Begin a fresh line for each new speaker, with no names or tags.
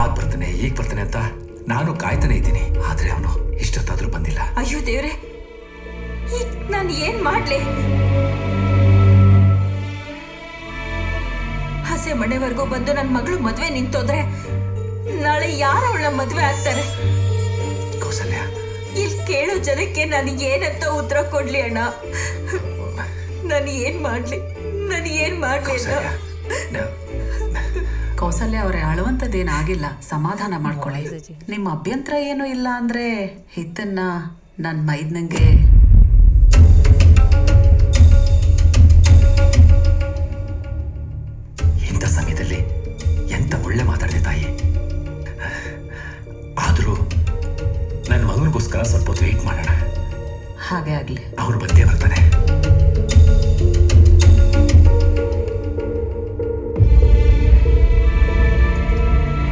ಆಗ್ ಬರ್ತಾನೆ ಈಗ ಬರ್ತಾನೆ ಅಂತ ನಾನು ಕಾಯ್ತಾನೆ ಇದ್ದೀನಿ. ಆದ್ರೆ ಅವನು ಇಷ್ಟೊತ್ತಾದ್ರೂ ಬಂದಿಲ್ಲ.
ಅಯ್ಯೋ ದೇವ್ರೆ, ಈಗ ನಾನು ಏನ್ ಮಾಡ್ಲಿ? ಹಸೆ ಮನೆವರೆಗೂ ಬಂದು ನನ್ನ ಮಗಳು ಮದ್ವೆ ನಿಂತೋದ್ರೆ ನಾಳೆ ಯಾರು ಅವಳ ಮದ್ವೆ ಆಗ್ತಾರೆ?
ಕೌಸಲ್ಯ,
ಇಲ್ಲಿ ಕೇಳೋ ಜನಕ್ಕೆ ನಾನು ಏನಂತ ಉತ್ತರ ಕೊಡ್ಲಿ ಅಣ್ಣ? ನಾನು ಏನ್ ಮಾಡ್ಲಿ
ಕೌಸಲ್ಯ ಅವರೇ, ಅಳುವಂಥದ್ದೇನಾಗಿಲ್ಲ, ಸಮಾಧಾನ ಮಾಡ್ಕೊಳ್ಳಿ. ನಿಮ್ಮ ಅಭ್ಯಂತರ ಏನೂ ಇಲ್ಲ ಅಂದ್ರೆ ಇದನ್ನ ನನ್ನ ಮೈದ್ನಂಗೆ
ಇಂಥ ಸಮಯದಲ್ಲಿ ಎಂತ ಒಳ್ಳೆ ಮಾತಾಡಿದೆ ತಾಯಿ. ಆದ್ರೂ ನನ್ನ ಮಗನಿಗೋಸ್ಕರ ಸ್ವಲ್ಪ ಹೊತ್ತು ವೇಟ್ ಮಾಡೋಣ.
ಹಾಗೆ ಆಗ್ಲಿ.
ಅವನು ಬಂದೇ ಬರ್ತಾನೆ.